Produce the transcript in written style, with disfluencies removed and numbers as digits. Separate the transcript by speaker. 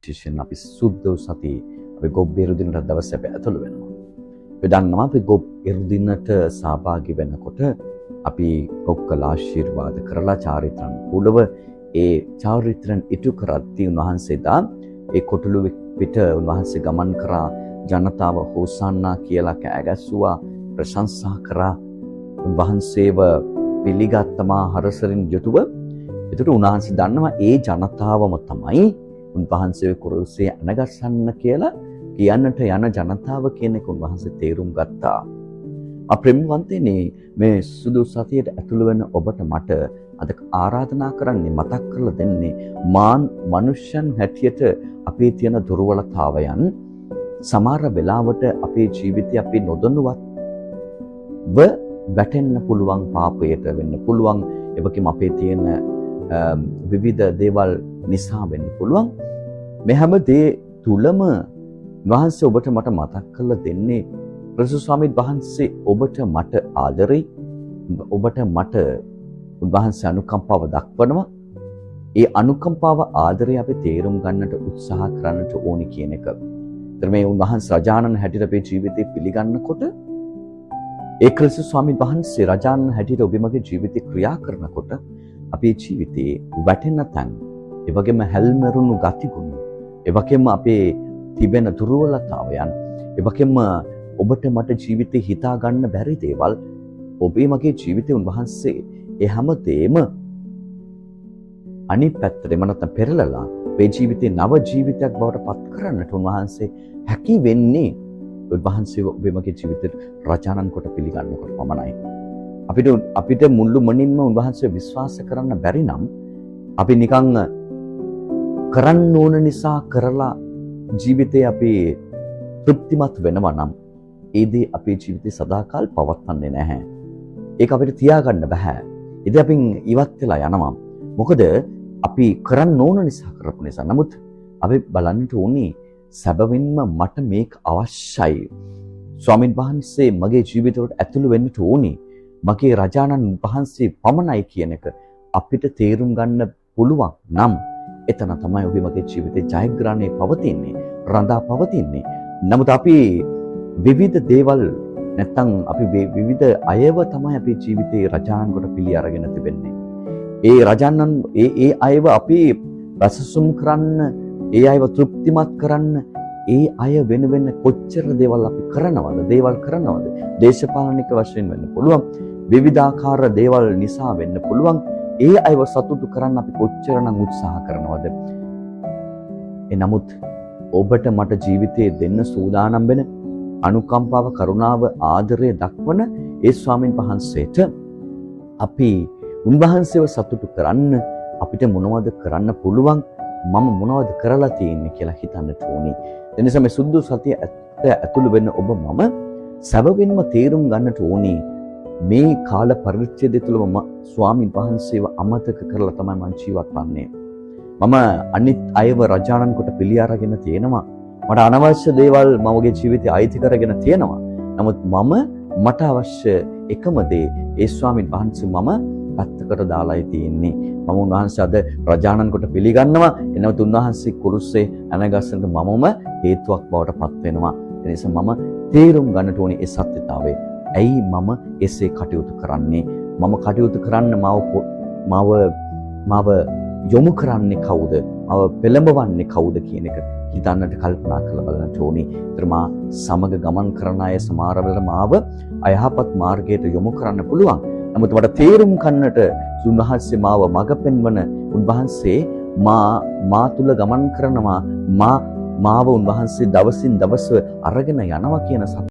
Speaker 1: විශේෂයෙන් අපි සුද්ධ සති අපි ගොබ් එරුදිනට දවස් අපි ඇතුළු වෙනවා. අපි දන්නවා අපි ගොබ් එරුදිනට සහභාගී වෙනකොට අපි කොක්කල ආශිර්වාද කරලා චාරිත්‍රාන් කුලව ඒ චාරිත්‍රාන් ඉටු කරද්දී උන්වහන්සේ දා ඒ කොටළු පිට උන්වහන්සේ ගමන් කරා ජනතාව හෝසන්නා කියලා කෑ ගැස්සුවා ප්‍රශංසා කරා උන්වහන්සේව පිළිගත්තමා හරසරින් යුතුව. ඒකට උන්වහන්සේ දන්නවා ඒ ජනතාවම තමයි උන්වහන්සේ කුරුසේ අනගස්සන්න කියලා කියන්නට යන ජනතාව කියන එක උන්වහන්සේ තේරුම් ගත්තා. අප්‍රේමවන්තයනේ මේ සුදු සතියට ඇතුළු වෙන ඔබට මට අද ආරාධනා කරන්නේ මතක් කරලා දෙන්නේ මනුෂ්‍යයන් හැටියට අපේ තියෙන දුර්වලතාවයන් සමහර වෙලාවට අපේ ජීවිතය අපි නොදැනුවත්ව වැටෙන්න පුළුවන් පාපයට වෙන්න පුළුවන්. ඒවකම අපේ තියෙන විවිධ දේවල් නිසා වෙන්න පුළුවන්. මේ හැම දේ තුලම වහන්සේ ඔබට මට මතක් කරලා දෙන්නේ ප්‍රේසුස් ස්වාමීන් වහන්සේ ඔබට මට ආදරෙයි. ඔබට මට උන්වහන්සේ අනුකම්පාව දක්වනවා. ඒ අනුකම්පාව ආදරය අපි තේරුම් ගන්නට උත්සාහ කරන්නට ඕනි කියන එක. මේ උන්වහන්සේ රජාණන් හැටියට අපේ ජීවිතේ පිළිගන්නකොට ඒ ක්‍රිස්තුස් ස්වාමීන් වහන්සේ රජාණන් හැටියට ඔබ මගේ ජීවිතේ ක්‍රියා කරනකොට අපේ ජීවිතේ වැටෙන තැන්, ඒ වගේම හැල්මරුණු ගතිගුණ, ඒ වගේම අපේ තිබෙන දුර්වලතාවයන්, ඒ වගේම ඔබට මට ජීවිතේ හිතා ගන්න බැරි දේවල් ඔබේ මගේ ජීවිතේ උන්වහන්සේ ඒ හැමදේම අනිත් පැත්තට මනත පෙරලලා මේ ජීවිතේ නව ජීවිතයක් බවට පත් කරන්නට උන්වහන්සේ හැකි වෙන්නේ උන්වහන්සේ ඔබේ මගේ ජීවිතේ රචානන් කොට පිළිගන්නකොට පමණයි. අපිට මුළු මනින්ම උන්වහන්සේ විශ්වාස කරන්න බැරි නම් අපි නිකන් කරන්න ඕන නිසා කරලා ජීවිතේ අපි තෘප්තිමත් වෙනවා නම් ඒ දේ අපේ ජීවිතේ සදාකාල පවත්වන්නේ නැහැ. ඒක අපිට තියාගන්න බෑ. ඉතින් අපින් ඉවත් වෙලා යනවා. මොකද අපි කරන්න ඕන නිසා කරපු නිසා. නමුත් අපි බලන්න ඕනේ සැබවින්ම මට මේක අවශ්‍යයි. ස්වාමීන් වහන්සේ මගේ ජීවිතයට ඇතුළු වෙන්න ඕනේ. මගේ රජාණන් වහන්සේ පමණයි කියන එක අපිට තේරුම් ගන්න පුළුවන් නම් එතන තමයි ඔබ මගේ ජීවිතේ ජයග්‍රහණය පවතින්නේ, රඳා පවතින්නේ. නමුත් අපි විවිධ දේවල් නැත්තම් අපි විවිධ අයව තමයි අපේ ජීවිතේ රජාණන් කොට පිළි අරගෙන තිබෙන්නේ. ඒ රජාණන් ඒ අයව අපි රසසුම් කරන්න, ඒ අයව තෘප්තිමත් කරන්න, ඒ අය වෙන කොච්චර දේවල් අපි කරනවද? දේශපාලනික වශයෙන් වෙන්න පුළුවන්. විවිධාකාර දේවල් නිසා වෙන්න පුළුවන්. ඒ අයව සතුටු කරන්න අපි කොච්චරනම් උත්සාහ කරනවද? නමුත් ඔබට මට ජීවිතේ දෙන්න සූදානම් වෙන අනුකම්පාව, කරුණාව, ආදරය දක්වන ඒ ස්වාමීන් වහන්සේට අපි උන්වහන්සේව සතුටු කරන්න අපිට මොනවද කරන්න පුළුවන්? මම මොනවද කරලා තියෙන්නේ කියලා හිතන්නට ඕනේ. ඒ නිසා මේ සුද්ධ සතිය ඇතුළු වෙන්න ඔබ මම සැබවින්ම තේරුම් ගන්නට ඕනේ මේ කාල පරිච්ඡේදය තුළ මම ස්වාමීන් වහන්සේව අමතක කරලා තමයි මම ජීවත් වන්නේ. මම අනිත් අයව රජාණන් කොට පිළි අරගෙන තියෙනවා. මට අනවශ්‍ය දේවල් මමගේ ජීවිතේ අයිති කරගෙන තියෙනවා. නමුත් මට අවශ්‍ය එකම දේ ඒ ස්වාමීන් වහන්සේ මම පැත්තකට දාලායි තියෙන්නේ. මම උන්වහන්සේ අද රජාණන් කොට පිළිගන්නවා. එනමුත් උන්වහන්සේ කුරුස්සේ අනගස්සනට මමම හේතුවක් බවට පත් වෙනවා. ඒ නිසා මම තේරුම් ගන්නට ඕනේ ඒ සත්‍යතාවය. ඇයි මම එසේ කටයුතු කරන්නේ? මම කටයුතු කරන්න මාව යොමු කරන්නේ කවුද? මාව පෙළඹවන්නේ කවුද කියන එක හිතන්නට කල්පනා කරලා බලන්න ඕනේ. ඊතරමා සමග ගමන් කරන අය සමහර වෙලාවට මාව අයහපත් මාර්ගයට යොමු කරන්න පුළුවන්. නමුත් මට තේරුම් ගන්නට උන්වහන්සේ මාව මඟ පෙන්වන උන්වහන්සේ මා තුල ගමන් කරනවා. මාව උන්වහන්සේ දවසින් දවස අරගෙන යනවා කියන